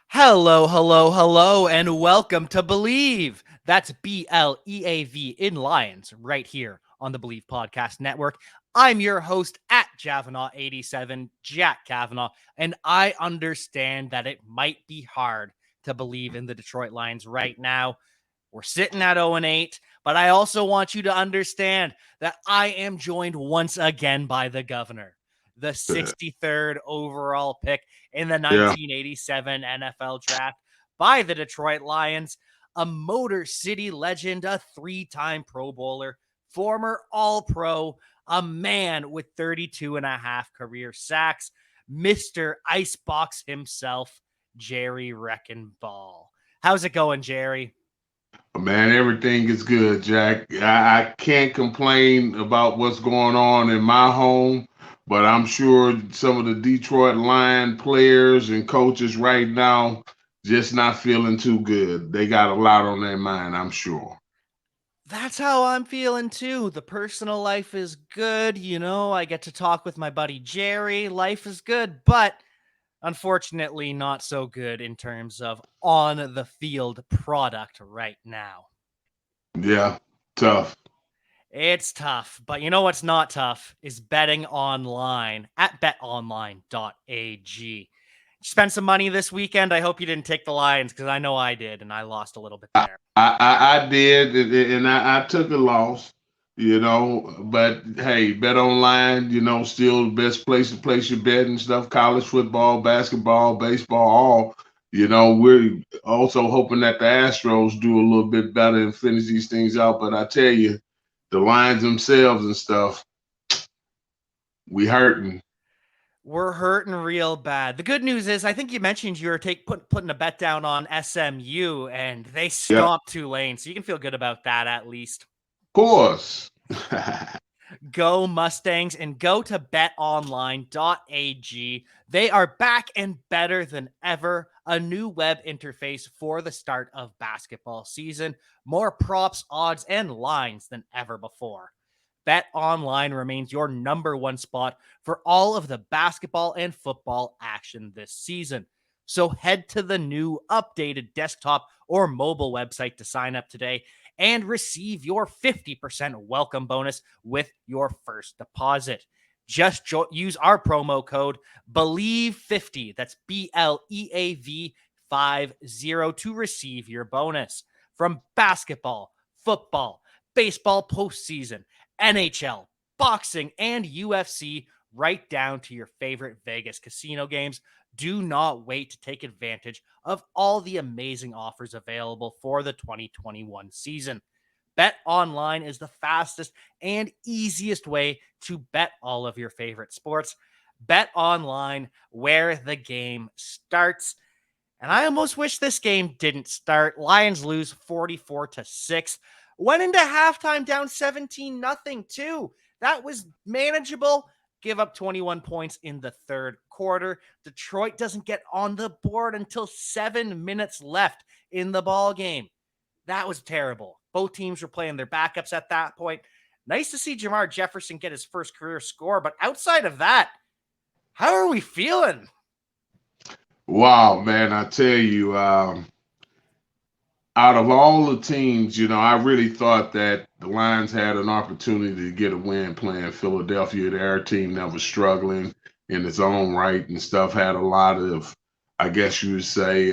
Hello, hello, hello, and welcome to Believe. That's BLEAV in Lions right here on the Believe Podcast Network. I'm your host at Cavanagh87, Jack Cavanagh, and I understand that it might be hard to believe in the Detroit Lions right now. We're sitting at 0-8, but I also want you to understand that I am joined once again by the governor, the Yeah. 63rd overall pick in the Yeah. 1987 NFL draft by the Detroit Lions, a Motor City legend, a three-time Pro Bowler, former All-Pro, a man with 32 and a half career sacks, Mr. Icebox himself, Jerry Reckenball. How's it going, Jerry? Man, everything is good, Jack. I can't complain about what's going on in my home, but I'm sure some of the Detroit Lion players and coaches right now just not feeling too good. They got a lot on their mind, I'm sure. That's how I'm feeling too. The personal life is good. I get to talk with my buddy Jerry. Life is good, but unfortunately, not so good in terms of on the field product right now. Yeah, tough. It's tough, but you know what's not tough is betting online at betonline.ag. Spend some money this weekend. I hope you didn't take the Lions because I know I did and I lost a little bit I, there. I did, and I took a loss, but hey, bet online, still the best place to place your bet and stuff. College football, basketball, baseball, all. We're also hoping that the Astros do a little bit better and finish these things out. But I tell you, the Lions themselves and stuff, we hurting. We're hurting real bad. The good news is, I think you mentioned you were putting a bet down on SMU, and they Yeah, stomped Tulane, so you can feel good about that at least. of course. Go Mustangs and go to betonline.ag. They are back and better than ever. A new web interface for the start of basketball season. More props, odds, and lines than ever before. Bet Online remains your number one spot for all of the basketball and football action this season. So head to the new updated desktop or mobile website to sign up today and receive your 50% welcome bonus with your first deposit. Just use our promo code BELIEVE50, that's BLEAV 50, to receive your bonus. From basketball, football, baseball postseason, NHL, boxing, and UFC, right down to your favorite Vegas casino games, do not wait to take advantage of all the amazing offers available for the 2021 season. Bet Online is the fastest and easiest way to bet all of your favorite sports. Bet Online, where the game starts. And I almost wish this game didn't start. Lions lose 44-6. Went into halftime down 17-0 too. That was manageable. Give up 21 points in the third quarter. Detroit doesn't get on the board until 7 minutes left in the ball game. That was terrible. Both teams were playing their backups at that point. Nice to see Jamar Jefferson get his first career score, but outside of that, how are we feeling? Wow, man, I tell you, out of all the teams, I really thought that the Lions had an opportunity to get a win playing Philadelphia. Their team that was struggling in its own right and stuff had a lot of, I guess you would say,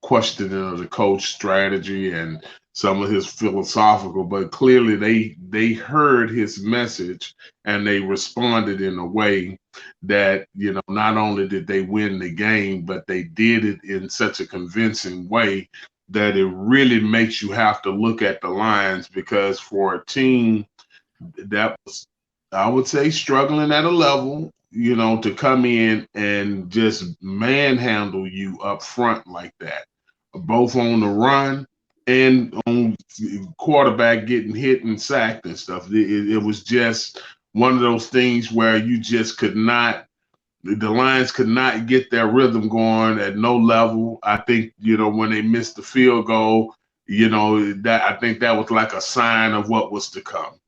questioning of the coach strategy and some of his philosophical. But clearly, they heard his message and they responded in a way that not only did they win the game, but they did it in such a convincing way that it really makes you have to look at the lines because for a team that was, I would say, struggling at a level, to come in and just manhandle you up front like that, both on the run and on quarterback getting hit and sacked and stuff. It was just one of those things where you just could not the Lions could not get their rhythm going at no level. I think, when they missed the field goal, that I think that was like a sign of what was to come.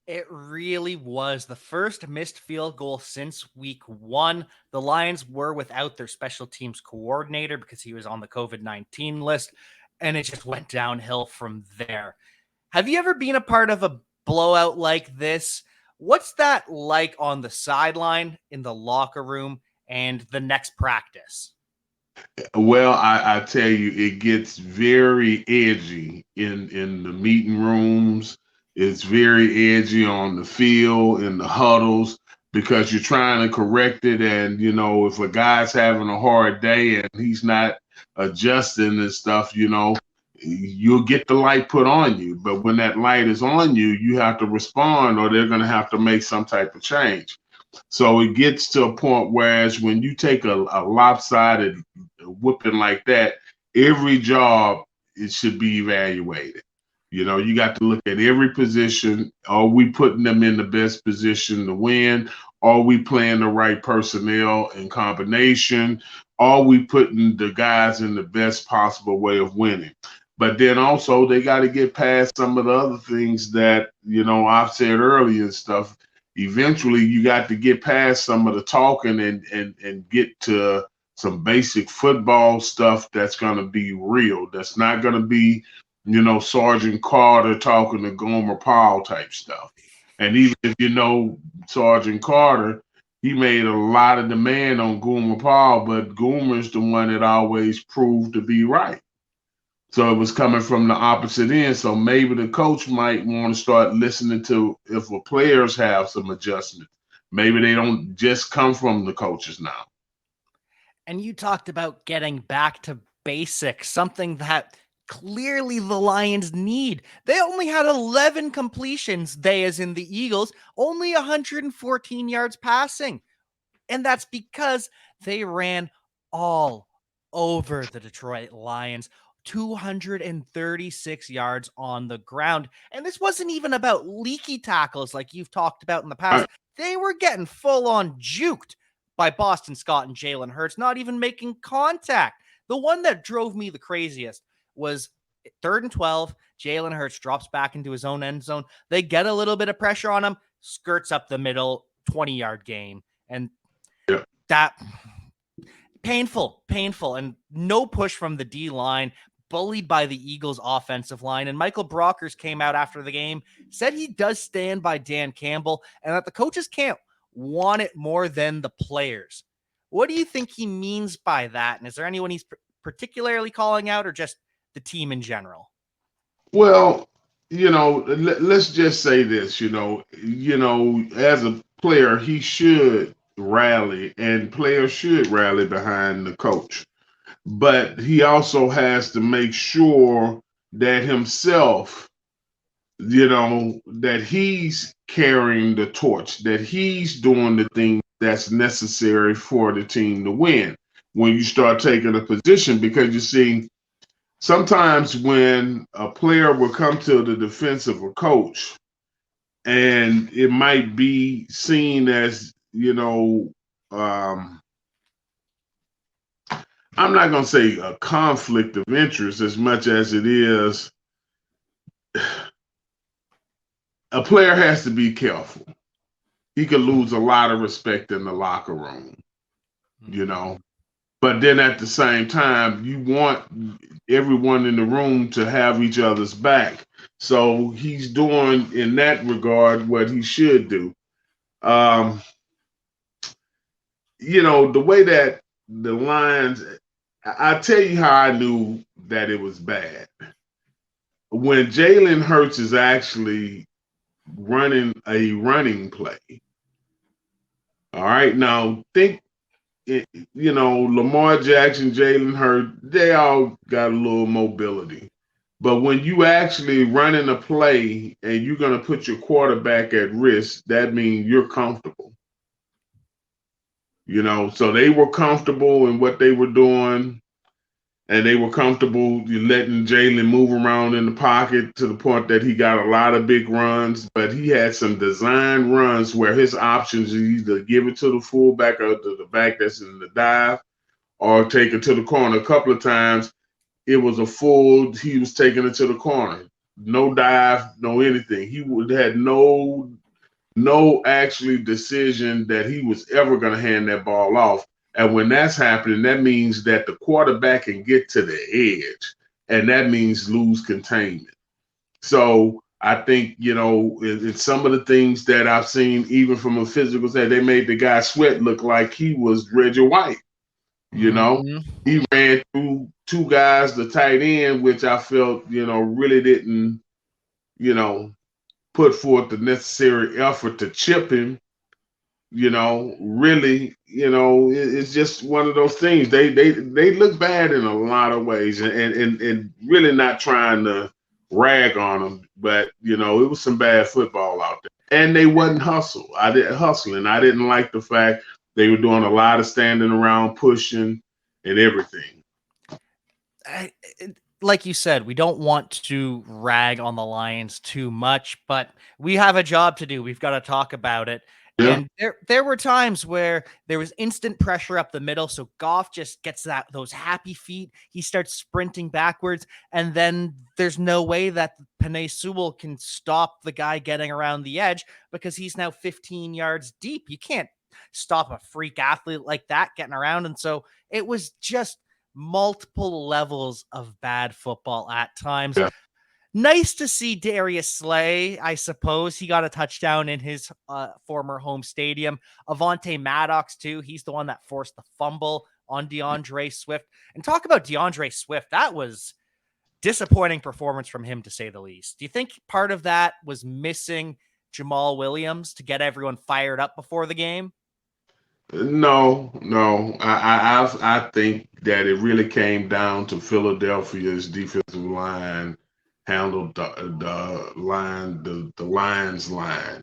It really was the first missed field goal since week 1. The Lions were without their special teams coordinator because he was on the COVID-19 list, and it just went downhill from there. Have you ever been a part of a blowout like this? What's that like on the sideline, in the locker room, and the next practice? Well, I tell you, it gets very edgy in the meeting rooms. It's very edgy on the field, in the huddles, because you're trying to correct it. And, if a guy's having a hard day and he's not adjusting and stuff, you'll get the light put on you. But when that light is on you, you have to respond or they're going to have to make some type of change. So it gets to a point whereas when you take a lopsided whooping like that, every job it should be evaluated. You got to look at every position. Are we putting them in the best position to win? Are we playing the right personnel in combination? Are we putting the guys in the best possible way of winning? But then also they got to get past some of the other things that, I've said earlier and stuff. Eventually you got to get past some of the talking and get to some basic football stuff that's going to be real. That's not going to be, Sergeant Carter talking to Gomer Powell type stuff. And even if Sergeant Carter, he made a lot of demand on Gomer Powell, but Gomer's the one that always proved to be right. So it was coming from the opposite end. So maybe the coach might want to start listening to if the players have some adjustments. Maybe they don't just come from the coaches now. And you talked about getting back to basics, something that clearly the Lions need. They only had 11 completions, they as in the Eagles, only 114 yards passing. And that's because they ran all over the Detroit Lions. 236 yards on the ground. And this wasn't even about leaky tackles like you've talked about in the past. They were getting full on juked by Boston Scott and Jalen Hurts, not even making contact. The one that drove me the craziest was 3rd and 12. Jalen Hurts drops back into his own end zone. They get a little bit of pressure on him, skirts up the middle, 20-yard gain. And that painful, and no push from the D line, bullied by the Eagles offensive line. And Michael Brockers came out after the game, said he does stand by Dan Campbell and that the coaches can't want it more than the players. What do you think he means by that? And is there anyone he's particularly calling out or just the team in general? Well, let's just say this, as a player, he should rally and players should rally behind the coach. But he also has to make sure that himself, that he's carrying the torch, that he's doing the thing that's necessary for the team to win when you start taking a position. Because you see, sometimes when a player will come to the defense of a coach and it might be seen as, I'm not going to say a conflict of interest as much as it is a player has to be careful. He could lose a lot of respect in the locker room, But then at the same time, you want everyone in the room to have each other's back. So he's doing in that regard what he should do. The way that the Lions, I tell you how I knew that it was bad. When Jalen Hurts is actually running a running play. All right, now think, Lamar Jackson, Jalen Hurts, they all got a little mobility. But when you actually running a play and you're going to put your quarterback at risk, that means you're comfortable. So they were comfortable in what they were doing. And they were comfortable letting Jalen move around in the pocket to the point that he got a lot of big runs. But he had some design runs where his options is either give it to the fullback or to the back that's in the dive or take it to the corner. A couple of times it was he was taking it to the corner. no dive, no anything. He would had no actually decision that he was ever going to hand that ball off. And when that's happening, that means that the quarterback can get to the edge, and that means lose containment. So I think, in some of the things that I've seen, even from a physical side, they made the guy Sweat look like he was Reggie White. You know, Mm-hmm. he ran through two guys, the tight end, which I felt, really didn't, you know, put forth the necessary effort to chip him. Really, it's just one of those things. They look bad in a lot of ways, and really not trying to rag on them, but it was some bad football out there, and they wasn't hustling. I didn't like the fact they were doing a lot of standing around, pushing, and everything. Like you said, we don't want to rag on the Lions too much, but we have a job to do. We've got to talk about it. Yeah, And there were times where there was instant pressure up the middle, so Goff just gets those happy feet. He starts sprinting backwards, and then there's no way that Penei Sewell can stop the guy getting around the edge because he's now 15 yards deep. You can't stop a freak athlete like that getting around, and so it was just multiple levels of bad football at times. yeah. Nice to see Darius Slay, I suppose. He got a touchdown in his former home stadium. Avonte Maddox, too. He's the one that forced the fumble on DeAndre Swift. And talk about DeAndre Swift. That was disappointing performance from him, to say the least. Do you think part of that was missing Jamal Williams to get everyone fired up before the game? No, no. I think that it really came down to Philadelphia's defensive line handled the Lions line,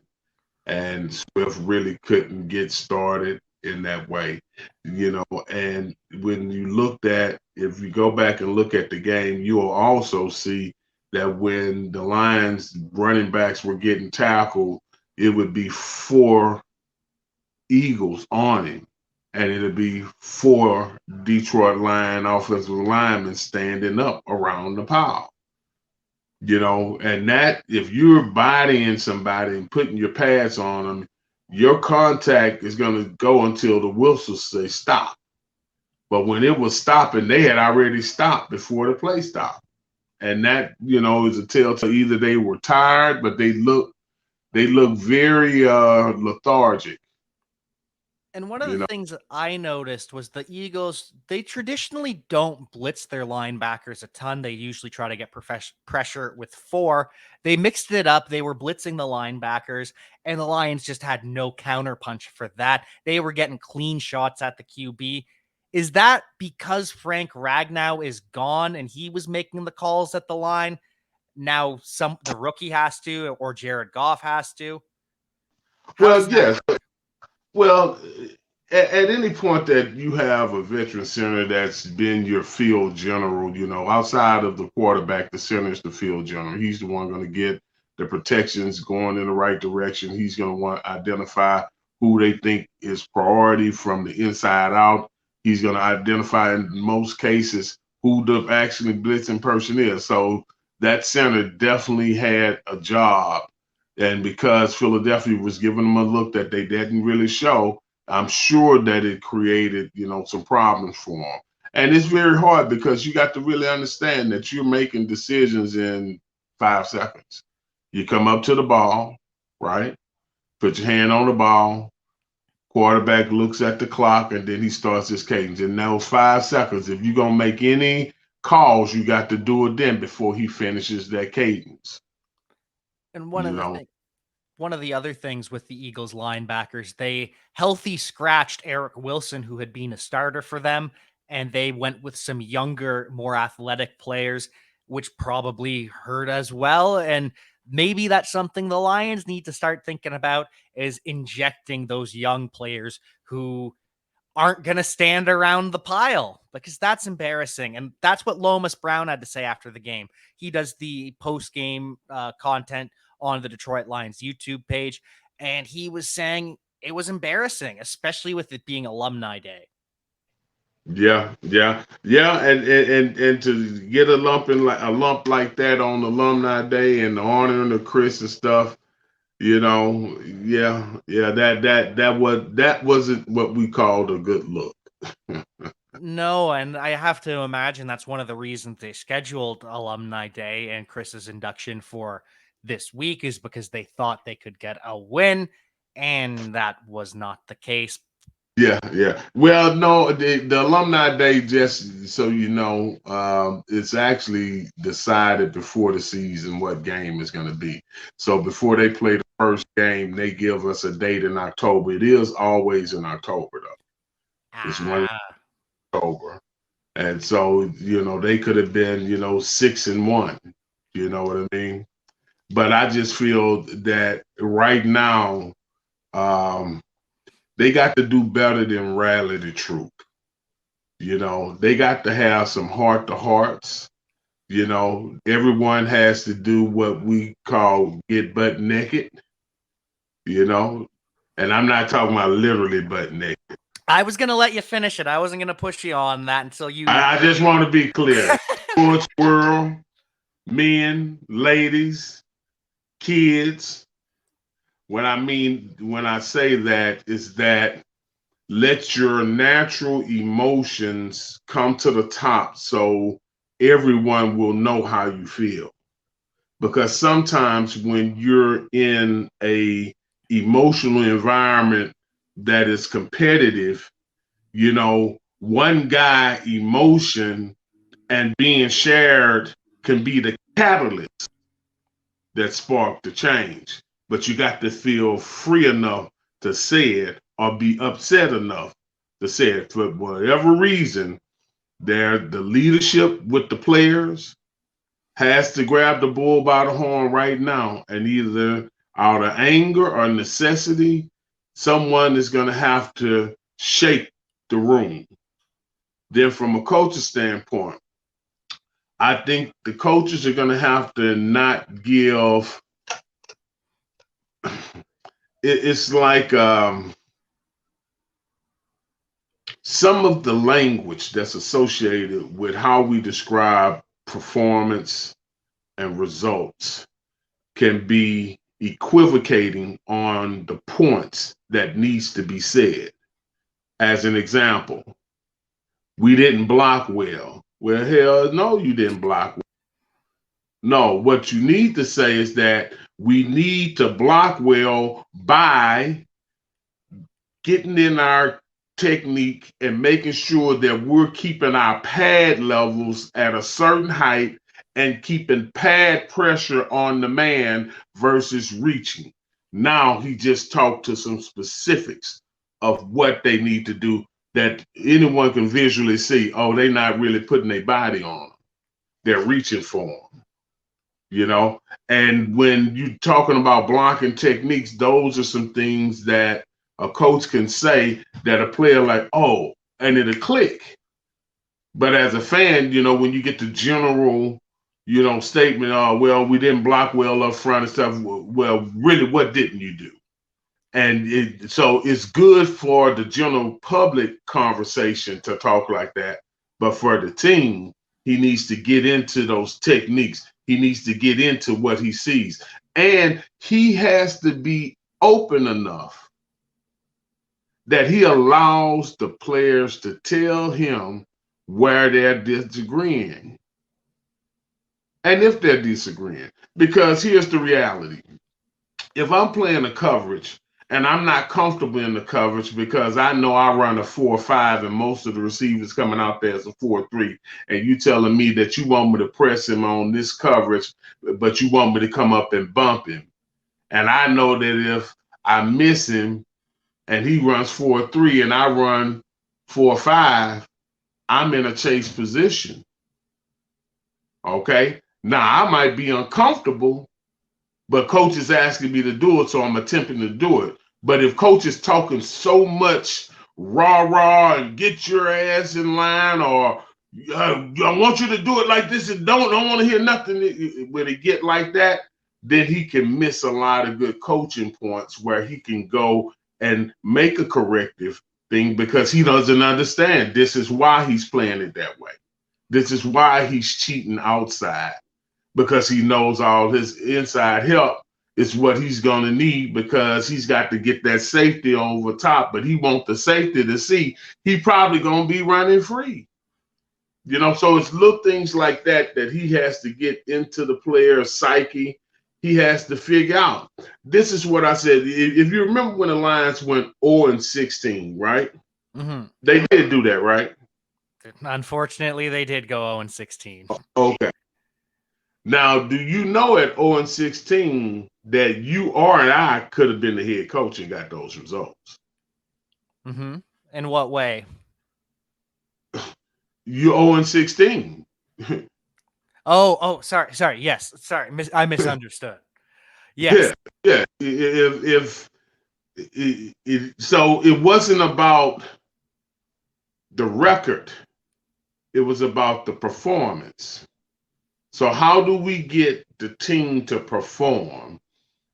and Swift really couldn't get started in that way, And when you looked at, if you go back and look at the game, you will also see that when the Lions running backs were getting tackled, it would be four Eagles on him, and it'll be four Detroit Lion offensive linemen standing up around the pile. And that, if you're bodying somebody and putting your pads on them, your contact is going to go until the whistle say stop. But when it was stopping, they had already stopped before the play stopped. And that, is a telltale. Either they were tired, but they look very lethargic. And one of the You know, things that I noticed was the Eagles, they traditionally don't blitz their linebackers a ton. They usually try to get pressure with four. They mixed it up. They were blitzing the linebackers, and the Lions just had no counterpunch for that. They were getting clean shots at the QB. Is that because Frank Ragnow is gone and he was making the calls at the line? Now the rookie has to, or Jared Goff has to. How does well, that yes. work? Well, at any point that you have a veteran center that's been your field general, outside of the quarterback, the center is the field general. He's the one going to get the protections going in the right direction. He's going to want to identify who they think is priority from the inside out. He's going to identify, in most cases, who the actually blitzing person is. So that center definitely had a job. And because Philadelphia was giving them a look that they didn't really show, I'm sure that it created, some problems for them. And it's very hard because you got to really understand that you're making decisions in 5 seconds. You come up to the ball, right? Put your hand on the ball. Quarterback looks at the clock and then he starts his cadence. In those 5 seconds, if you're going to make any calls, you got to do it then before he finishes that cadence. And You know, one of the other things with the Eagles linebackers, they healthy scratched Eric Wilson, who had been a starter for them, and they went with some younger, more athletic players, which probably hurt as well. And maybe that's something the Lions need to start thinking about is injecting those young players who aren't going to stand around the pile because that's embarrassing. And that's what Lomas Brown had to say after the game. He does the post game content on the Detroit Lions YouTube page. And he was saying it was embarrassing, especially with it being Alumni Day. and to get a lump like that on Alumni Day and the honoring of Chris and stuff, that wasn't what we called a good look. No, and I have to imagine that's one of the reasons they scheduled Alumni Day and Chris's induction for this week is because they thought they could get a win, and that was not the case. Yeah. Well, no, the Alumni Day, just so you know, it's actually decided before the season what game is going to be. So before they play the first game, they give us a date in October. It is always in October, though. It's one in Ah, October. And so, they could have been, 6-1. You know what I mean? But I just feel that right now, um, they got to do better than rally the troop. They got to have some heart to hearts. Everyone has to do what we call get butt naked, you know, and I'm not talking about literally butt naked. I was gonna let you finish it. I wasn't gonna push you on that until you. I just want to be clear. Sports world, men, ladies, kids. When I say that, is that let your natural emotions come to the top so everyone will know how you feel. Because sometimes when you're in a emotional environment that is competitive, one guy emotion and being shared can be the catalyst that sparked the change. But you got to feel free enough to say it or be upset enough to say it for whatever reason. The leadership with the players has to grab the bull by the horn right now, and either out of anger or necessity, someone is going to have to shake the room. Then, from a coach's standpoint, I think the coaches are going to have to not give. It's like some of the language that's associated with how we describe performance and results can be equivocating on the points that needs to be said. As an example, we didn't block well. Well, hell no, you didn't block well. No, what you need to say is that we need to block well by getting in our technique and making sure that we're keeping our pad levels at a certain height and keeping pad pressure on the man versus reaching. Now he just talked to some specifics of what they need to do that anyone can visually see. Oh, they're not really putting their body on them. They're reaching for them, you know? And when you're talking about blocking techniques, those are some things that a coach can say that a player like, oh, and it'll click. But as a fan, when you get the general, statement, oh, well, we didn't block well up front and stuff. Well, really, what didn't you do? And so it's good for the general public conversation to talk like that. But for the team, he needs to get into those techniques. He needs to get into what he sees. And he has to be open enough that he allows the players to tell him where they're disagreeing. And if they're disagreeing, because here's the reality. If I'm playing a coverage and I'm not comfortable in the coverage because I know I run a 4-5 and most of the receivers coming out there is a 4-3, and you telling me that you want me to press him on this coverage, but you want me to come up and bump him. And I know that if I miss him and he runs 4-3 and I run 4-5, I'm in a chase position. Okay. Now I might be uncomfortable, but coach is asking me to do it, so I'm attempting to do it. But if coach is talking so much rah and get your ass in line, or I want you to do it like this and don't want to hear nothing, when it get like that, then he can miss a lot of good coaching points where he can go and make a corrective thing because he doesn't understand. This is why he's playing it that way. This is why he's cheating outside, because he knows all his inside help is what he's going to need, because he's got to get that safety over top, but he wants the safety to see he probably going to be running free. So it's little things like that that he has to get into the player's psyche. He has to figure out. This is what I said. If you remember when the Lions went 0-16, right? Mm-hmm. They did do that, right? Unfortunately, they did go 0-16. Okay. Now, do you know at 0-16 that you or and I could have been the head coach and got those results? Mm-hmm. In what way? You 0-16. Sorry. Yes, sorry. I misunderstood. Yes. Yeah. So it wasn't about the record. It was about the performance. So how do we get the team to perform?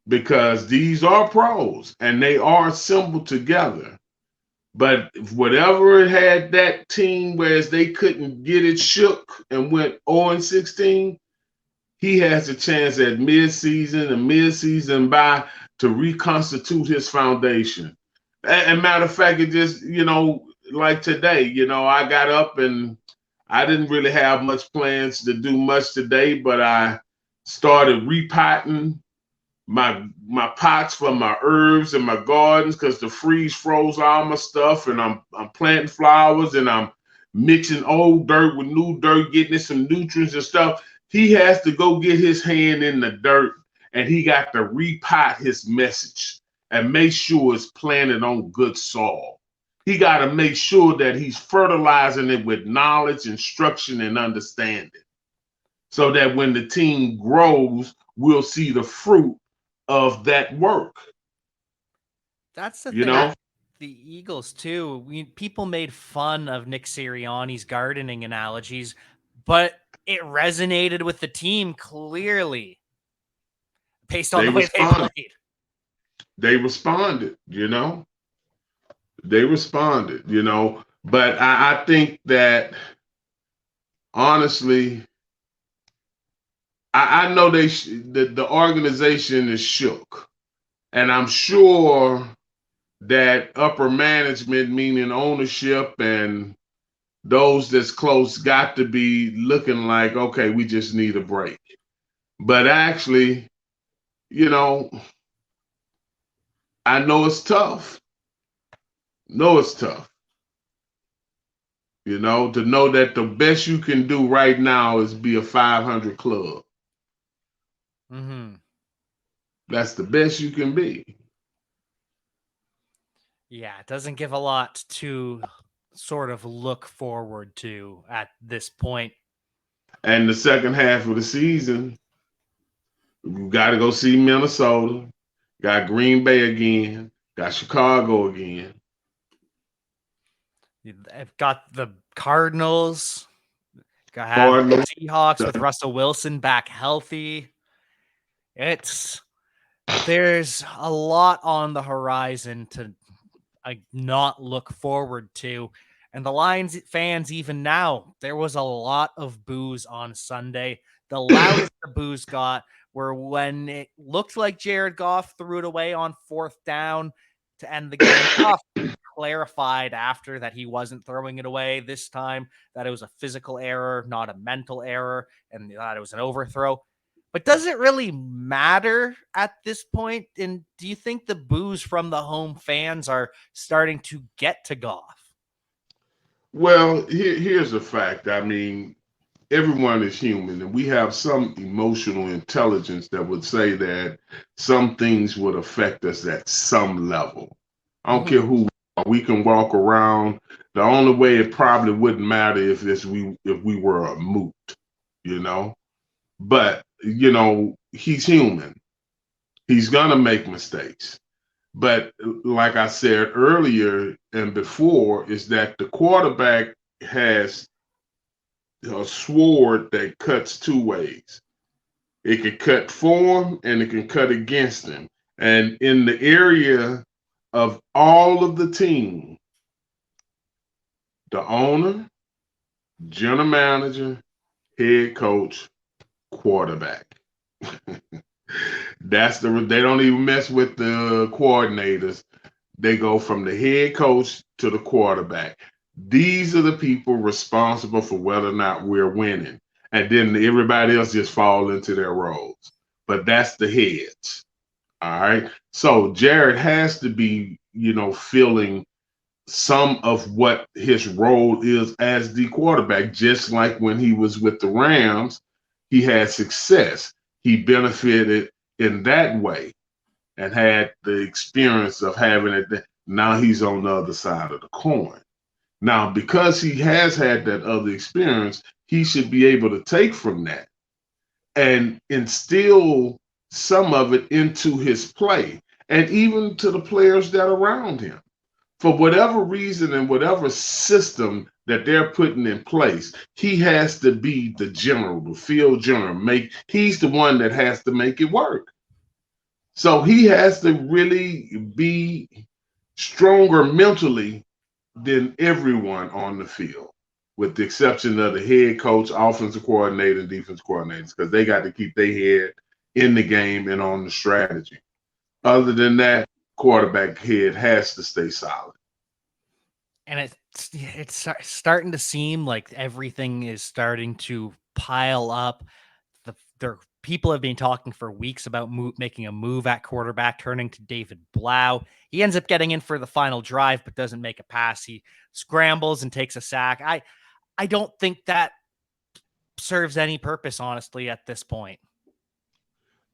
Because these are pros and they are assembled together. But whatever it had that team, whereas they couldn't get it shook and went 0-16, he has a chance at mid-season bye to reconstitute his foundation. And matter of fact, it just, like today, I got up and I didn't really have much plans to do much today, but I started repotting my pots for my herbs and my gardens because the freeze froze all my stuff, and I'm planting flowers and I'm mixing old dirt with new dirt, getting it some nutrients and stuff. He has to go get his hand in the dirt, and he got to repot his message and make sure it's planted on good soil. He got to make sure that he's fertilizing it with knowledge, instruction, and understanding, so that when the team grows, we'll see the fruit of that work. That's the thing. The Eagles too. People made fun of Nick Sirianni's gardening analogies, but it resonated with the team clearly based on the way they played. They responded, They responded, But I think that honestly, I know the organization is shook, and I'm sure that upper management, meaning ownership and those that's close, got to be looking like, okay, we just need a break. But actually, I know it's tough. To know that the best you can do right now is be a 500 club. Mm-hmm. That's the best you can be. Yeah, it doesn't give a lot to sort of look forward to at this point. And the second half of the season, we got to go see Minnesota, got Green Bay again, got Chicago again. I've got the Cardinals, got have the Seahawks with Russell Wilson back healthy. There's a lot on the horizon to not look forward to. And the Lions fans, even now, there was a lot of boos on Sunday. The loudest the boos got were when it looked like Jared Goff threw it away on 4th down to end the game. Goff clarified after that he wasn't throwing it away this time, that it was a physical error, not a mental error, and that it was an overthrow. But does it really matter at this point? And do you think the boos from the home fans are starting to get to Goff? Well, here's a fact. I mean, everyone is human, and we have some emotional intelligence that would say that some things would affect us at some level. I don't care who we can walk around. The only way it probably wouldn't matter if we were a moot, But he's human. He's gonna make mistakes. But like I said earlier and before, is that the quarterback has a sword that cuts two ways. It can cut for him and it can cut against him. And in the area of all of the team, The owner, general manager, head coach, quarterback. They don't even mess with the coordinators. They go from the head coach to the quarterback. These are the people responsible for whether or not we're winning. And then everybody else just fall into their roles. But that's the heads. All right. So Jared has to be, feeling some of what his role is as the quarterback, just like when he was with the Rams, he had success. He benefited in that way and had the experience of having it. Now he's on the other side of the coin. Now, because he has had that other experience, he should be able to take from that and instill some of it into his play and even to the players that are around him. For whatever reason and whatever system that they're putting in place, he has to be the general, the field general. He's the one that has to make it work. So he has to really be stronger mentally than everyone on the field, with the exception of the head coach, offensive coordinator, and defense coordinators, because they got to keep their head in the game and on the strategy. Other than that, quarterback head has to stay solid. And it's starting to seem like everything is starting to pile up. People have been talking for weeks about making a move at quarterback, turning to David Blau. He ends up getting in for the final drive, but doesn't make a pass. He scrambles and takes a sack. I don't think that serves any purpose, honestly, at this point.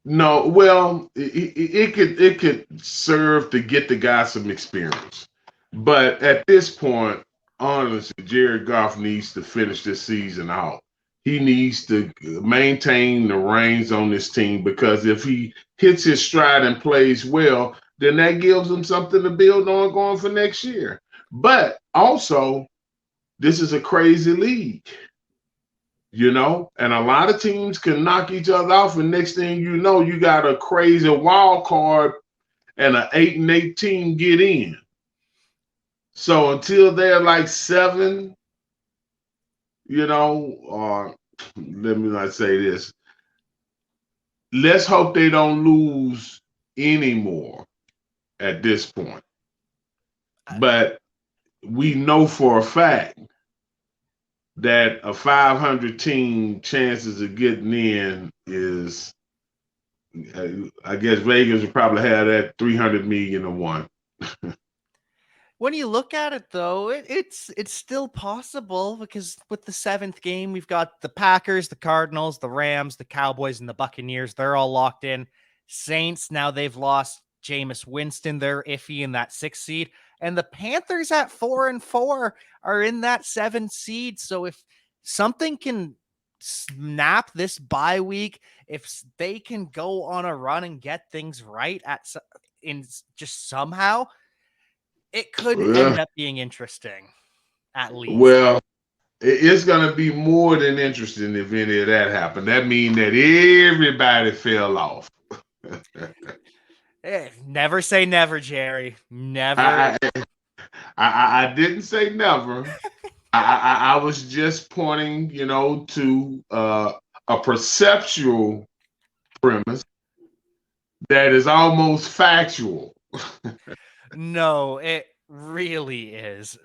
No, well, it could serve to get the guy some experience, but at this point, honestly, Jared Goff needs to finish this season out. He needs to maintain the reins on this team, because if he hits his stride and plays well, then that gives him something to build on going for next year. But also, this is a crazy league. And a lot of teams can knock each other off, and next thing you know, you got a crazy wild card and an 8-8 team get in. So until they're like 7, or let me not say this, let's hope they don't lose anymore at this point. But we know for a fact that a 500 team chances of getting in is, I guess Vegas would probably have that 300 million to 1. When you look at it, though, it's still possible, because with the 7th game, we've got the Packers, the Cardinals, the Rams, the Cowboys, and the Buccaneers. They're all locked in. Saints, now they've lost Jameis Winston. They're iffy in that 6th seed. And the Panthers at 4-4 are in that 7th seed. So if something can snap this bye week, if they can go on a run and get things right in just somehow, it could end up being interesting, at least. Well, it's going to be more than interesting if any of that happened. That means that everybody fell off. Never say never, Jerry. Never. I didn't say never. I was just pointing, to a perceptual premise that is almost factual. No, it really is.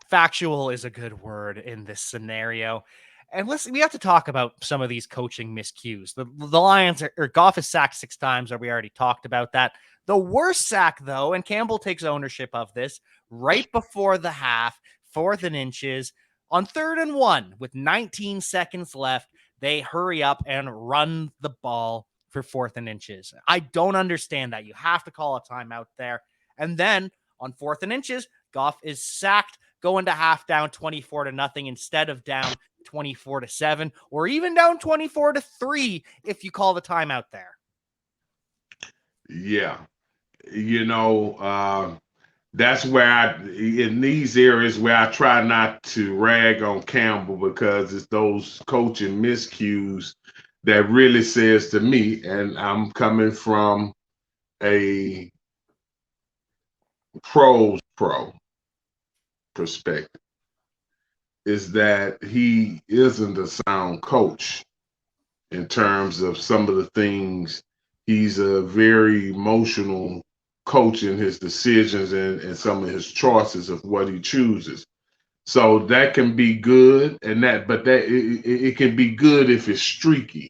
Factual is a good word in this scenario. And we have to talk about some of these coaching miscues. The Lions Goff is sacked 6 times, or we already talked about that. The worst sack, though, and Campbell takes ownership of this, right before the half, 4th and inches, on 3rd and 1 with 19 seconds left, they hurry up and run the ball for 4th and inches. I don't understand that. You have to call a timeout there. And then on 4th and inches, Goff is sacked, going to half down 24-0 instead of down 24-7, or even down 24-3 if you call the timeout there. Yeah. That's where in these areas where I try not to rag on Campbell, because it's those coaching miscues that really says to me, and I'm coming from a pro perspective. is that he isn't a sound coach in terms of some of the things. He's a very emotional coach in his decisions and some of his choices of what he chooses. So that can be good, and it can be good if it's streaky.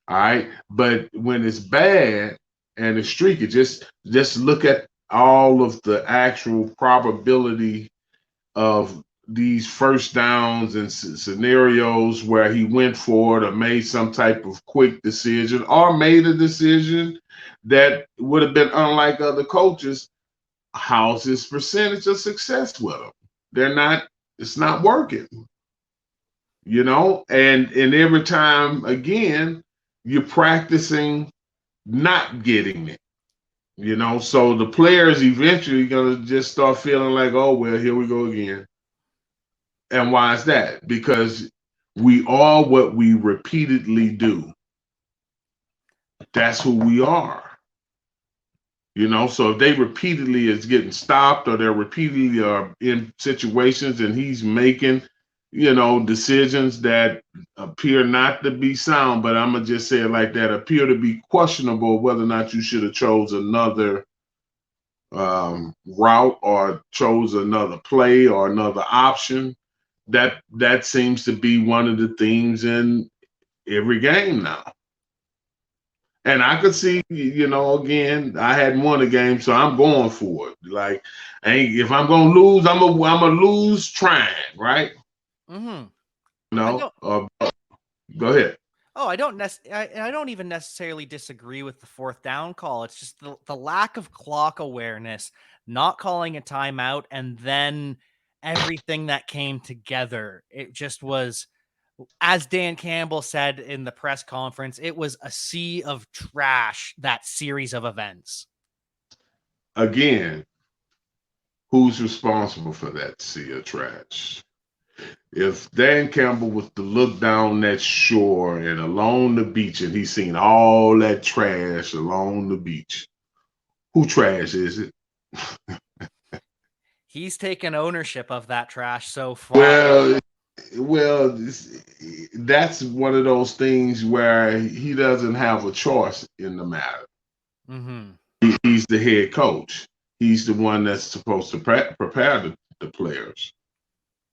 All right, but when it's bad and it's streaky, just look at all of the actual probability of these first downs and scenarios where he went for it or made some type of quick decision or made a decision that would have been unlike other coaches. How's his percentage of success with them? They're not. It's not working. And every time again, you're practicing not getting it. So the players eventually gonna just start feeling like, oh well, here we go again. And why is that? Because we are what we repeatedly do. That's who we are. So if they repeatedly is getting stopped or they're repeatedly are in situations and he's making, decisions that appear not to be sound, but I'm gonna just say it like that, appear to be questionable whether or not you should have chose another route or chose another play or another option. That seems to be one of the themes in every game now. And I could see, again, I hadn't won a game, so I'm going for it. Like, if I'm gonna lose, I'm gonna lose trying, right? Mm-hmm. Go ahead. Oh, I don't even necessarily disagree with the fourth down call. It's just the lack of clock awareness, not calling a timeout, and then everything that came together. It just was, as Dan Campbell said in the press conference, it was a sea of trash, that series of events. Again, who's responsible for that sea of trash? If Dan Campbell was to look down that shore and along the beach and he's seen all that trash along the beach, who trash is it? He's taken ownership of that trash so far. Well, that's one of those things where he doesn't have a choice in the matter. Mm-hmm. He's the head coach. He's the one that's supposed to prepare the players.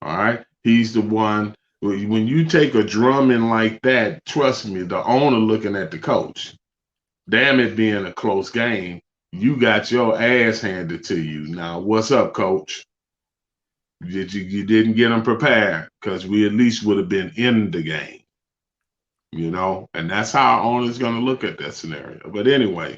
All right. He's the one. When you take a drumming like that, trust me, the owner looking at the coach. Damn it, being a close game, you got your ass handed to you. Now, what's up, coach? You didn't get them prepared because we at least would have been in the game, and that's how our owner's going to look at that scenario. But anyway.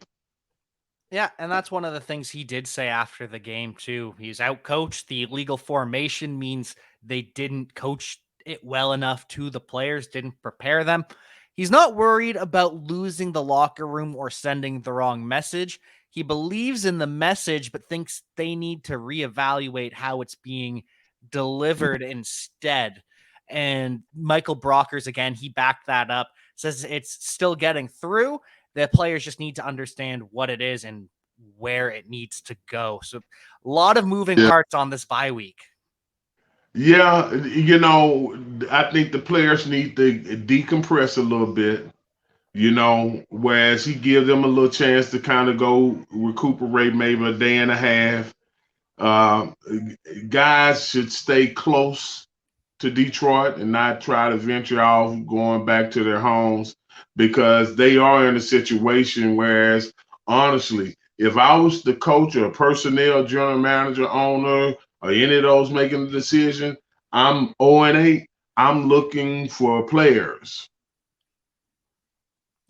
Yeah, and that's one of the things he did say after the game, too. He's outcoached. The illegal formation means they didn't coach it well enough to the players, didn't prepare them. He's not worried about losing the locker room or sending the wrong message. He believes in the message, but thinks they need to reevaluate how it's being delivered instead. And Michael Brockers, again, he backed that up, says it's still getting through. The players just need to understand what it is and where it needs to go. So a lot of moving parts on this bye week. Yeah, I think the players need to decompress a little bit, whereas he gives them a little chance to kind of go recuperate maybe a day and a half. Uh, Guys should stay close to Detroit and not try to venture off going back to their homes because they are in a situation. Whereas, honestly, if I was the coach or personnel, general manager, owner, or any of those making the decision, I'm 0-8. I'm looking for players.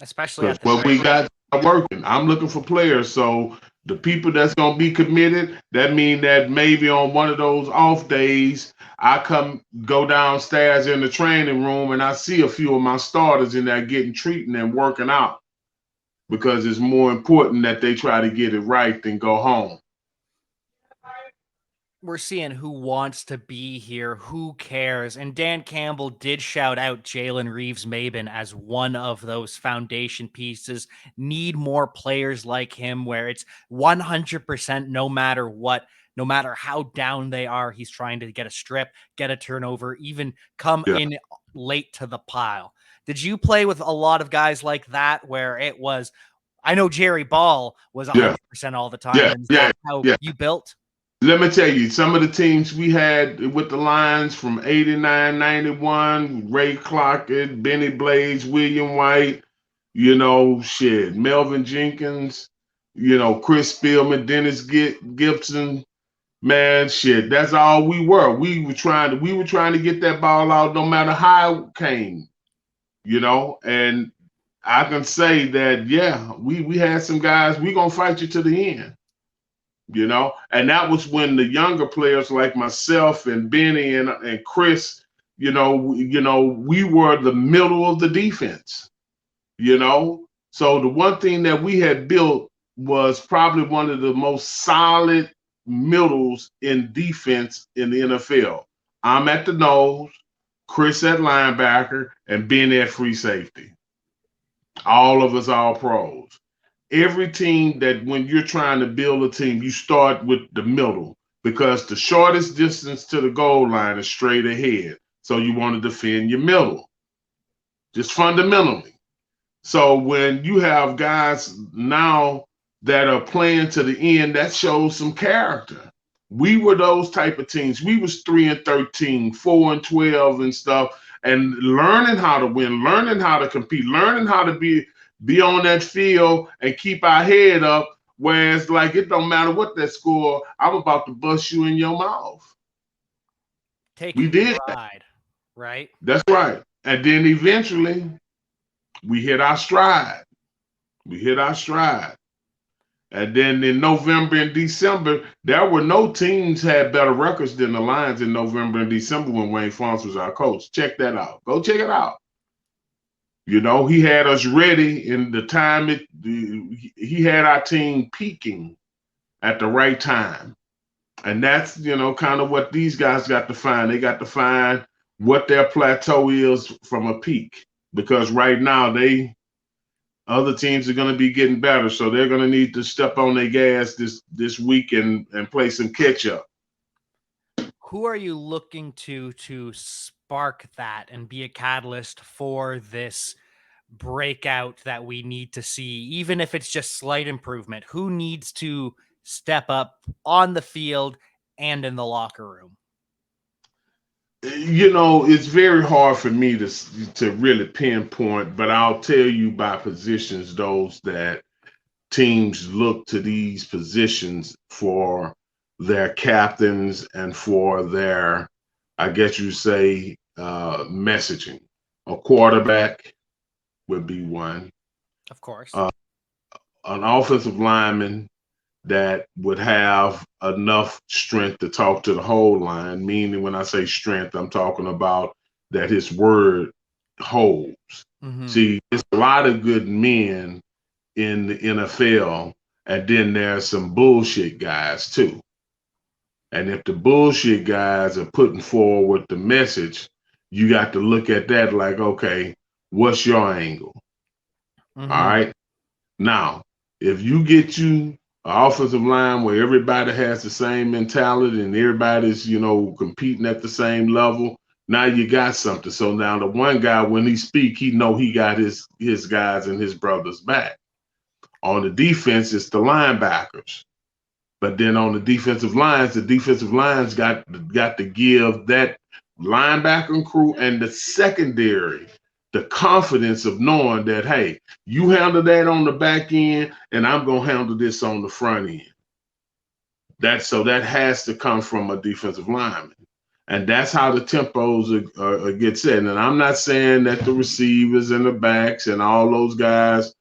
Especially at what we got working. I'm looking for players. So the people that's going to be committed, that mean that maybe on one of those off days, I go downstairs in the training room and I see a few of my starters in there getting treating and working out because it's more important that they try to get it right than go home. We're seeing who wants to be here, who cares. And Dan Campbell did shout out Jalen Reeves-Maybin as one of those foundation pieces. Need more players like him where it's 100% no matter what. no matter how down they are, he's trying to get a strip, get a turnover, even come Yeah, in late to the pile. Did you play with a lot of guys like that where it was, I know Jerry Ball was yeah, 100% all the time, yeah, and is yeah, that how yeah. you built? Let me tell you, some of the teams we had with the Lions from 89, 91, Ray Crockett, Benny Blades, William White, shit, Melvin Jenkins, Chris Spielman, Dennis Gibson, man, shit, that's all we were. We were trying to get that ball out no matter how it came, and I can say that, yeah, we had some guys, we gonna fight you to the end. And that was when the younger players like myself and Benny and Chris, we were the middle of the defense, so the one thing that we had built was probably one of the most solid middles in defense in the NFL. I'm at the nose, Chris at linebacker, and Benny at free safety. All of us all pros. Every team that when you're trying to build a team, you start with the middle because the shortest distance to the goal line is straight ahead. So you want to defend your middle, just fundamentally. So when you have guys now that are playing to the end, that shows some character. We were those type of teams. We was 3-13, 4-12 and stuff, and learning how to win, learning how to compete, learning how to be on that field and keep our head up. Whereas, like, it don't matter what that score, I'm about to bust you in your mouth. We Taking did that. pride, right? That's right. And then eventually we hit our stride. We hit our stride. And then in November and December, there were no teams had better records than the Lions in November and December when Wayne Fontes was our coach. Check that out. Go check it out. He had us ready in the time he had our team peaking at the right time. And that's, kind of what these guys got to find. They got to find what their plateau is from a peak. Because right now other teams are going to be getting better, so they're going to need to step on their gas this week and play some catch up. Who are you looking to spark that and be a catalyst for this breakout that we need to see, even if it's just slight improvement? Who needs to step up on the field and in the locker room? It's very hard for me to really pinpoint, but I'll tell you by positions those that teams look to these positions for their captains and for their, I guess you say, messaging. A quarterback would be one. Of course. An offensive lineman that would have enough strength to talk to the whole line, meaning when I say strength, I'm talking about that his word holds. Mm-hmm. See, there's a lot of good men in the NFL, and then there's some bullshit guys too. And if the bullshit guys are putting forward the message, you got to look at that like, okay, what's your angle? Mm-hmm. All right. Now, if you get you offensive line where everybody has the same mentality and everybody's, competing at the same level, now you got something. So now the one guy, when he speak, he know he got his guys and his brothers back. On the defense, it's the linebackers. But then on the defensive lines got to give that linebacker crew and the secondary the confidence of knowing that, hey, you handle that on the back end, and I'm going to handle this on the front end. That has to come from a defensive lineman. And that's how the tempos get set. And I'm not saying that the receivers and the backs and all those guys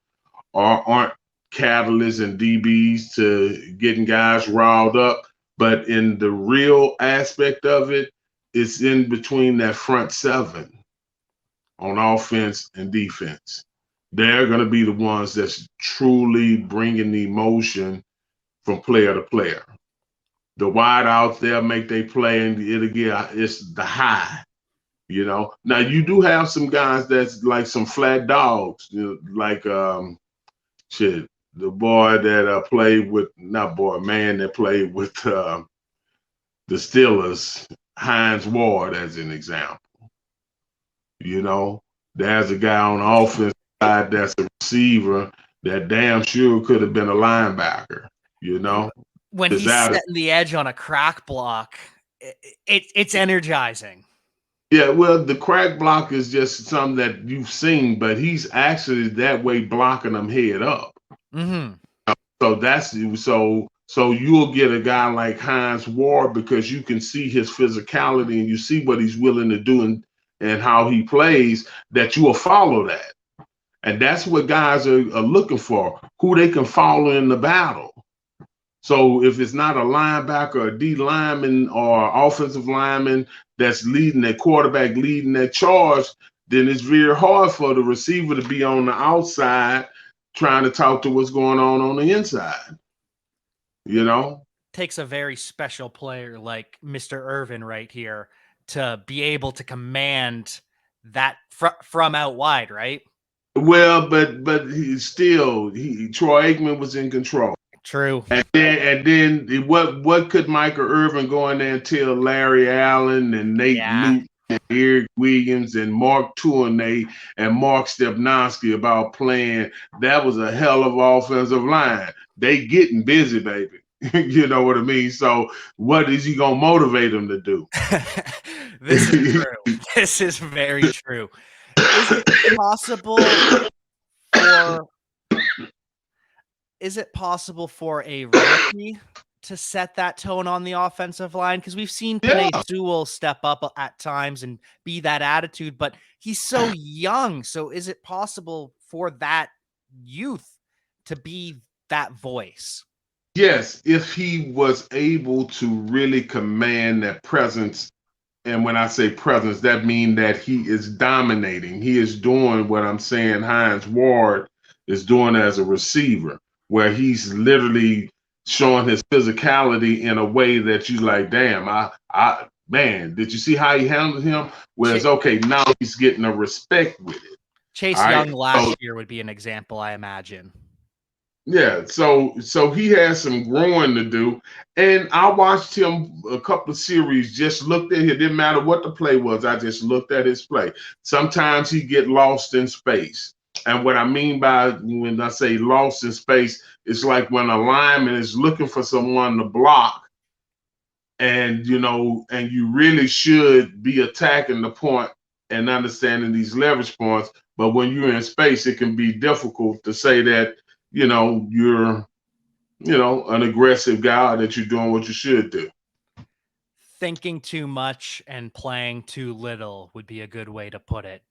aren't catalysts and DBs to getting guys riled up. But in the real aspect of it, it's in between that front seven on offense and defense. They're going to be the ones that's truly bringing the emotion from player to player. The wide out there make they play, and it's the high. Now you do have some guys that's like some flat dogs, like the boy that played with, not boy, man that played with the Steelers, Hines Ward, as an example. You know, there's a guy on the offensive side that's a receiver that damn sure could have been a linebacker. You know, when is he's that setting the edge on a crack block, it's energizing. yeah, well, the crack block is just something that you've seen, but he's actually that way blocking them head up. Mm-hmm. So that's so you'll get a guy like Hines Ward because you can see his physicality and you see what he's willing to do and how he plays, that you will follow that. And that's what guys are looking for, who they can follow in the battle. So if it's not a linebacker, a D lineman, or offensive lineman that's leading that quarterback, leading that charge, then it's very hard for the receiver to be on the outside trying to talk to what's going on the inside. You know? Takes a very special player like Mr. Irvin right here to be able to command that from out wide, right? Well, but Troy Aikman was in control. True. And then what could Michael Irvin go in there and tell Larry Allen and Nate Newton and Eric Williams and Mark Tournay and Mark Stepnoski about playing? That was a hell of an offensive line. They getting busy, baby. You know what I mean? So what is he gonna motivate them to do? This is true. This is very true. Is it possible for a rookie to set that tone on the offensive line? Because we've seen Penei Sewell step up at times and be that attitude, but he's so young. So is it possible for that youth to be that voice? Yes, if he was able to really command that presence. And when I say presence, that means that he is dominating. He is doing what I'm saying Hines Ward is doing as a receiver, where he's literally showing his physicality in a way that you like, damn, man, did you see how he handled him? Whereas, okay, now he's getting a respect with it. Chase Young last year would be an example, I imagine. Yeah, so he has some growing to do. And I watched him a couple of series, just looked at it. It didn't matter what the play was. I just looked at his play. Sometimes he get lost in space. And what I mean by when I say lost in space, it's like when a lineman is looking for someone to block, and and you really should be attacking the point and understanding these leverage points. But when you're in space, it can be difficult to say that you're an aggressive guy, that you're doing what you should do. Thinking too much and playing too little would be a good way to put it.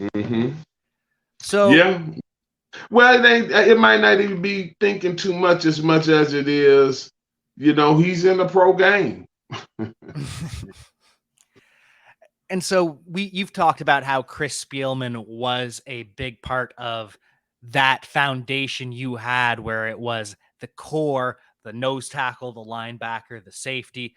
Mm-hmm. So yeah, well, it might not even be thinking too much as it is, he's in the pro game. And so you've talked about how Chris Spielman was a big part of that foundation you had, where it was the core, the nose tackle, the linebacker, the safety.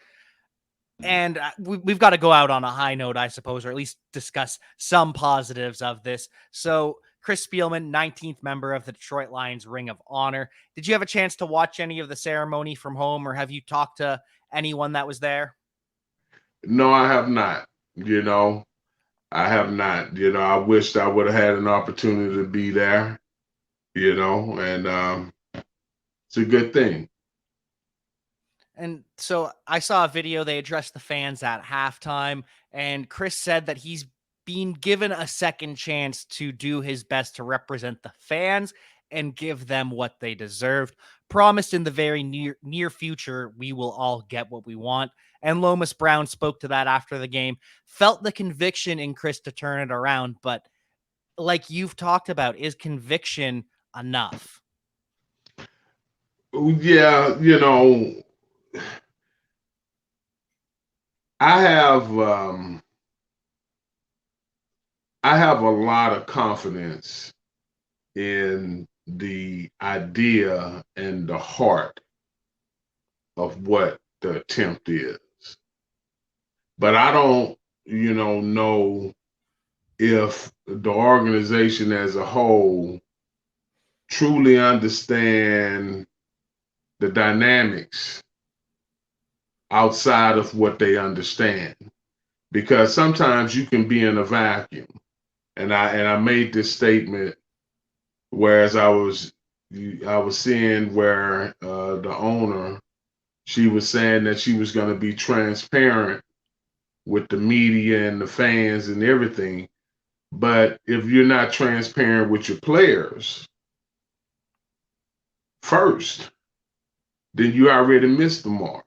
And we've got to go out on a high note, I suppose, or at least discuss some positives of this. So Chris Spielman, 19th member of the Detroit Lions Ring of Honor. Did you have a chance to watch any of the ceremony from home, or have you talked to anyone that was there? No, I have not. I have not. I wished I would have had an opportunity to be there, and it's a good thing. And so I saw a video, they addressed the fans at halftime, and Chris said that he's been given a second chance to do his best to represent the fans and give them what they deserved. Promised in the very near future, we will all get what we want. And Lomas Brown spoke to that after the game, felt the conviction in Chris to turn it around. But like you've talked about, is conviction enough? Yeah, I have a lot of confidence in the idea and the heart of what the attempt is. But I don't, know if the organization as a whole truly understand the dynamics outside of what they understand. Because sometimes you can be in a vacuum. And I made this statement, whereas I was seeing where the owner, she was saying that she was going to be transparent with the media and the fans and everything. But if you're not transparent with your players first, then you already missed the mark,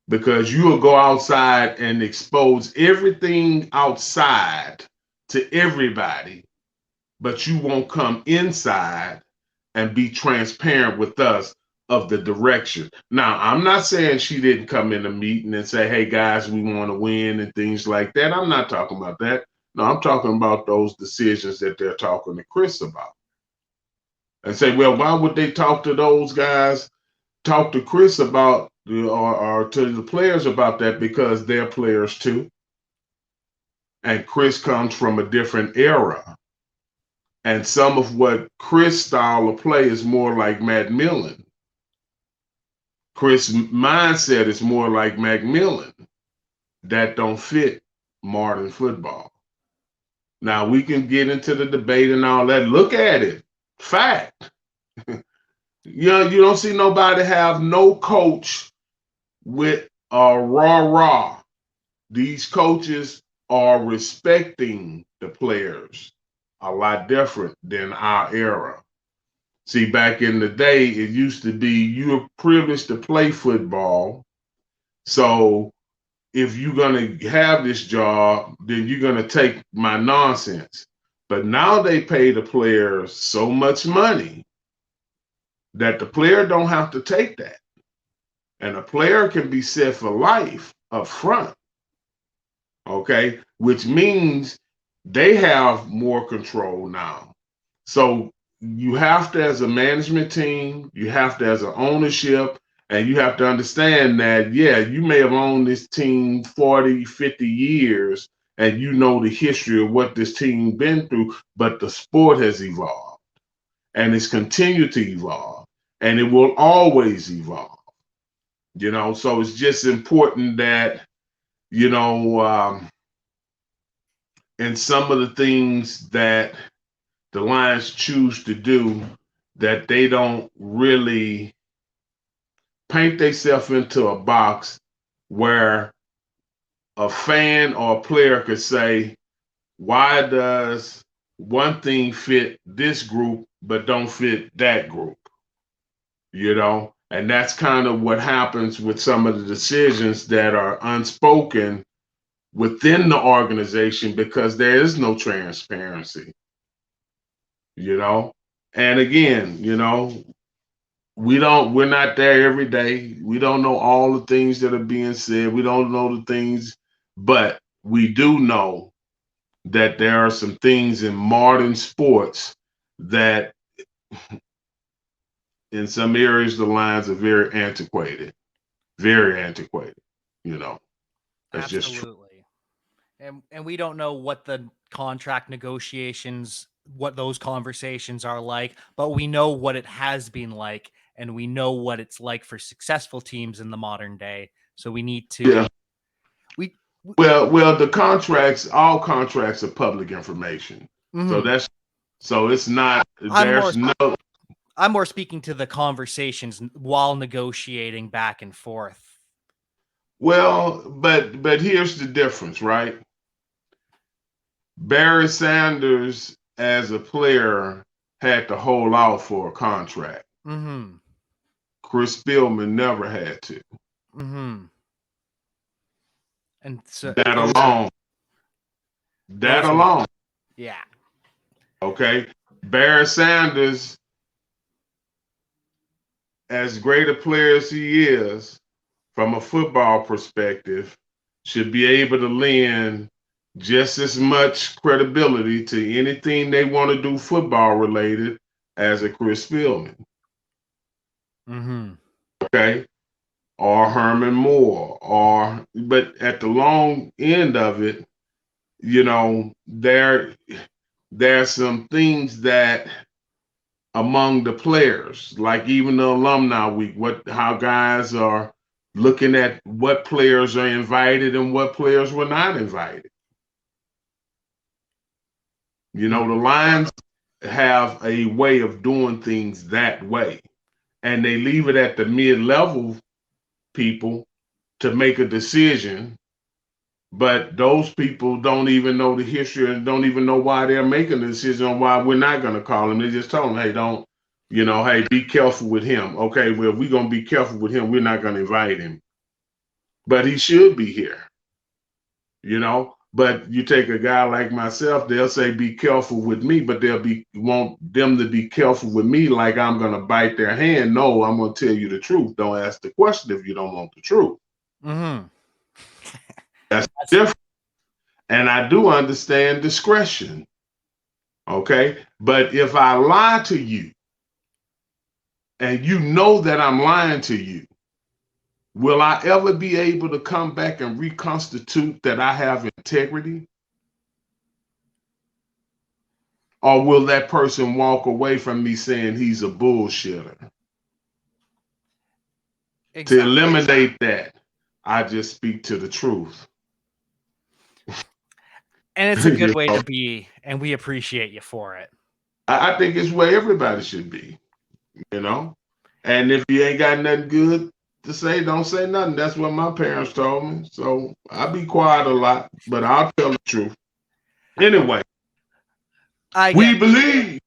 because you will go outside and expose everything outside to everybody, but you won't come inside and be transparent with us of the direction. Now, I'm not saying she didn't come in a meeting and say, hey guys, we want to win and things like that. I'm not talking about that. No, I'm talking about those decisions that they're talking to Chris about. And say, well, why would they talk to those guys, talk to Chris about, or to the players about that? Because they're players too. And Chris comes from a different era. And some of what Chris' style of play is more like Matt Millen. Chris' mindset is more like Macmillan. That don't fit modern football. Now we can get into the debate and all that. Look at it. Fact. You don't see nobody have no coach with a rah. These coaches are respecting the players a lot different than our era. See, back in the day, it used to be you were privileged to play football. So if you're going to have this job, then you're going to take my nonsense. But now they pay the players so much money that the player don't have to take that. And a player can be set for life up front. Okay, which means they have more control now. So you have to, as a management team, you have to, as an ownership, and you have to understand that, yeah, you may have owned this team 40, 50 years, and you know the history of what this team been through, but the sport has evolved, and it's continued to evolve, and it will always evolve. So it's just important that, in some of the things that the Lions choose to do, that they don't really paint themselves into a box where a fan or a player could say, why does one thing fit this group but don't fit that group? And that's kind of what happens with some of the decisions that are unspoken within the organization, because there is no transparency. And again, we're not there every day. We don't know all the things that are being said. We don't know the things, but we do know that there are some things in modern sports that in some areas the lines are very antiquated. Very antiquated. That's just true. Absolutely. And we don't know what the contract negotiations, what those conversations are like, but we know what it has been like, and we know what it's like for successful teams in the modern day. So we need to. Yeah. Well, the contracts, all contracts are public information. Mm-hmm. So it's not. I'm more speaking to the conversations while negotiating back and forth. Well, but here's the difference, right? Barry Sanders, as a player, had to hold out for a contract. Mm-hmm. Chris Spielman never had to. Mm-hmm. And so that alone. Yeah. Okay. Barry Sanders, as great a player as he is, from a football perspective, should be able to lend just as much credibility to anything they want to do football related as a Chris Spielman. Mm-hmm. Okay. Or Herman Moore, but at the long end of it, there's some things that among the players, like even the alumni week, how guys are looking at what players are invited and what players were not invited. You know, the Lions have a way of doing things that way, and they leave it at the mid-level people to make a decision, but those people don't even know the history and don't even know why they're making a decision on why we're not going to call him. They just told him, hey, don't, hey, be careful with him. Okay, well, if we're going to be careful with him, we're not going to invite him. But he should be here, But you take a guy like myself, they'll say, be careful with me, but want them to be careful with me like I'm going to bite their hand. No, I'm going to tell you the truth. Don't ask the question if you don't want the truth. Mm-hmm. That's different. And I do understand discretion. Okay. But if I lie to you and you know that I'm lying to you, will I ever be able to come back and reconstitute that I have integrity? Or will that person walk away from me saying he's a bullshitter? Exactly. To eliminate that, I just speak to the truth. And it's a good way to be, and we appreciate you for it. I think it's where everybody should be, And if you ain't got nothing good to say, don't say nothing. That's what my parents told me. So I be quiet a lot, but I'll tell the truth. Anyway, we believe.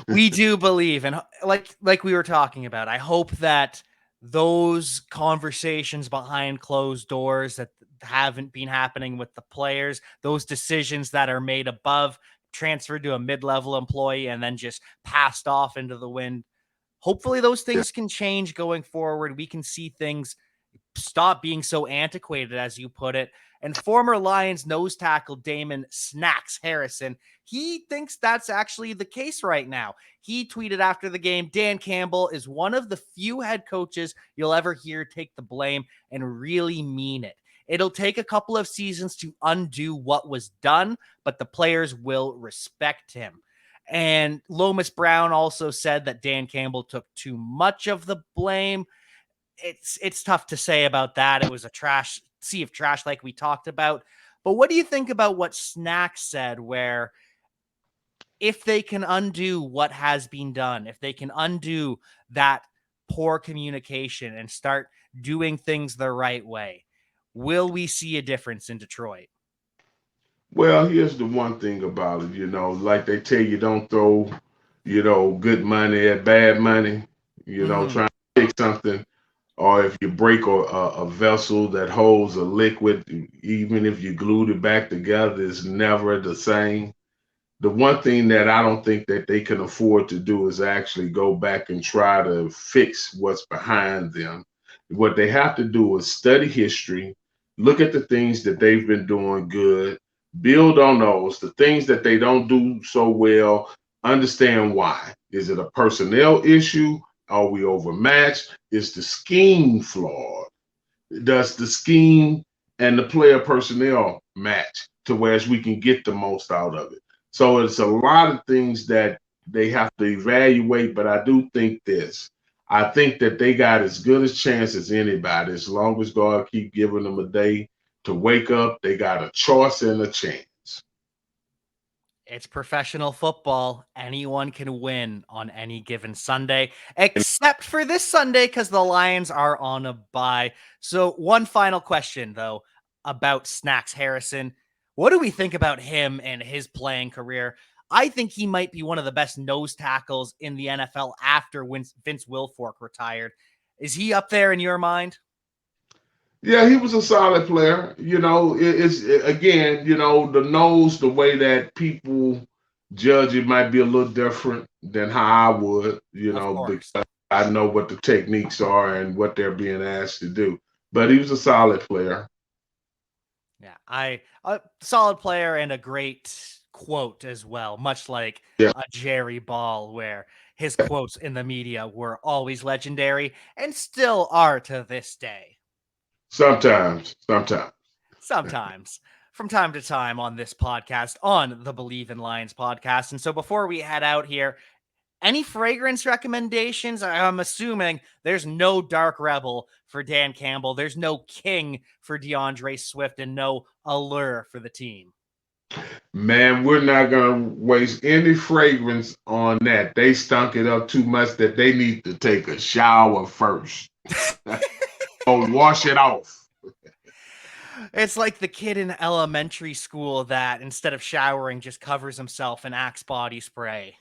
We do believe, and like we were talking about, I hope that those conversations behind closed doors that haven't been happening with the players, those decisions that are made above, transferred to a mid-level employee and then just passed off into the wind, hopefully those things can change going forward. We can see things stop being so antiquated, as you put it. And former Lions nose tackle Damon Snacks Harrison, he thinks that's actually the case right now. He tweeted after the game, Dan Campbell is one of the few head coaches you'll ever hear take the blame and really mean it. It'll take a couple of seasons to undo what was done, but the players will respect him. And Lomas Brown also said that Dan Campbell took too much of the blame. It's tough to say about that. It was a sea of trash like we talked about. But what do you think about what Snacks said, where if they can undo what has been done, if they can undo that poor communication and start doing things the right way, will we see a difference in Detroit? Well, here's the one thing about it, like they tell you, don't throw, good money at bad money, trying to fix something. Or if you break a vessel that holds a liquid, even if you glued it back together, it's never the same. The one thing that I don't think that they can afford to do is actually go back and try to fix what's behind them. What they have to do is study history, look at the things that they've been doing good, build on those, the things that they don't do so well, understand why. Is it a personnel issue? Are we overmatched? Is the scheme flawed? Does the scheme and the player personnel match to where we can get the most out of it? So it's a lot of things that they have to evaluate, but I do think this. I think that they got as good a chance as anybody. As long as God keep giving them a day to wake up, they got a choice and a chance. It's professional football. Anyone can win on any given Sunday, except for this Sunday because the Lions are on a bye. So one final question, though, about Snacks Harrison. What do we think about him and his playing career? I think he might be one of the best nose tackles in the NFL after Vince Wilfork retired. Is he up there in your mind? Yeah, he was a solid player. It's again, the nose, the way that people judge it might be a little different than how I would, because I know what the techniques are and what they're being asked to do. But he was a solid player. Yeah, a solid player and a great quote as well, much like a Jerry Ball, where his quotes in the media were always legendary and still are to this day. Sometimes. From time to time on this podcast, on the Believe in Lions podcast. And so before we head out here, Any fragrance recommendations? I'm assuming there's no Dark Rebel for Dan Campbell. There's no King for DeAndre Swift and no Allure for the team. Man, we're not going to waste any fragrance on that. They stunk it up too much that they need to take a shower first. Or wash it off. It's like the kid in elementary school that instead of showering just covers himself in Axe body spray.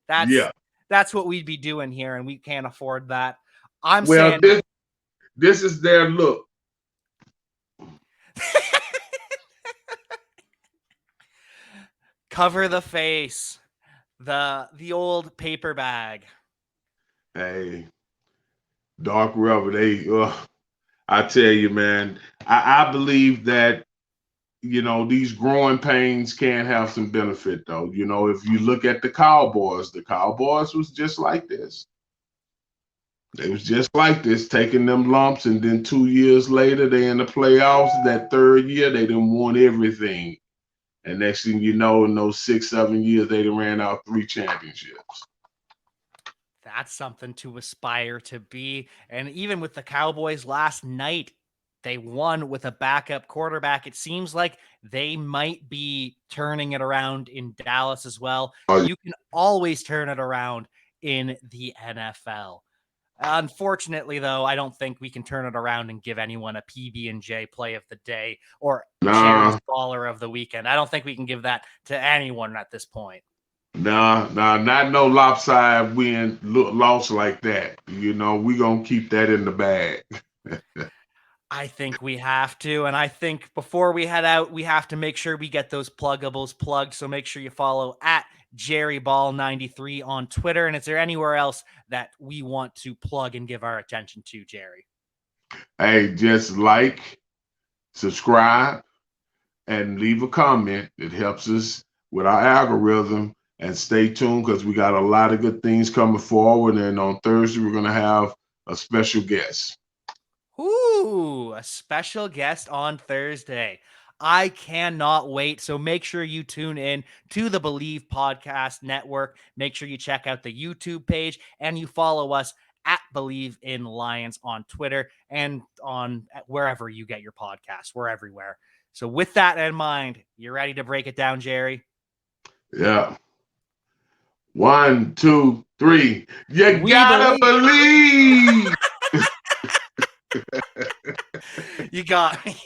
That's what we'd be doing here, and we can't afford that. I'm well, saying this is their look. Cover the face. The old paper bag. Hey, Dark Rebel, I tell you, man, I believe that, these growing pains can have some benefit, though. If you look at the Cowboys was just like this. They was just like this, taking them lumps, and then 2 years later, they in the playoffs. That third year, they done won everything. And next thing you know, in those 6-7 years, they done ran out 3 championships. That's something to aspire to be. And even with the Cowboys last night, they won with a backup quarterback. It seems like they might be turning it around in Dallas as well. You can always turn it around in the NFL. Unfortunately, though, I don't think we can turn it around and give anyone a PB&J play of the day or Jerry's baller of the weekend. I don't think we can give that to anyone at this point. Nah, not no lopsided win loss like that. We gonna keep that in the bag. I think we have to, and I think before we head out, we have to make sure we get those pluggables plugged. So make sure you follow at JerryBall93 on Twitter. And is there anywhere else that we want to plug and give our attention to, Jerry? Hey, just like, subscribe, and leave a comment. It helps us with our algorithm. And stay tuned because we got a lot of good things coming forward. And on Thursday, we're going to have a special guest. Ooh, a special guest on Thursday. I cannot wait. So make sure you tune in to the Believe Podcast Network. Make sure you check out the YouTube page and you follow us at Believe in Lions on Twitter and on wherever you get your podcasts. We're everywhere. So with that in mind, you ready to break it down, Jerry? Yeah. 1, 2, 3. You gotta believe. You got me.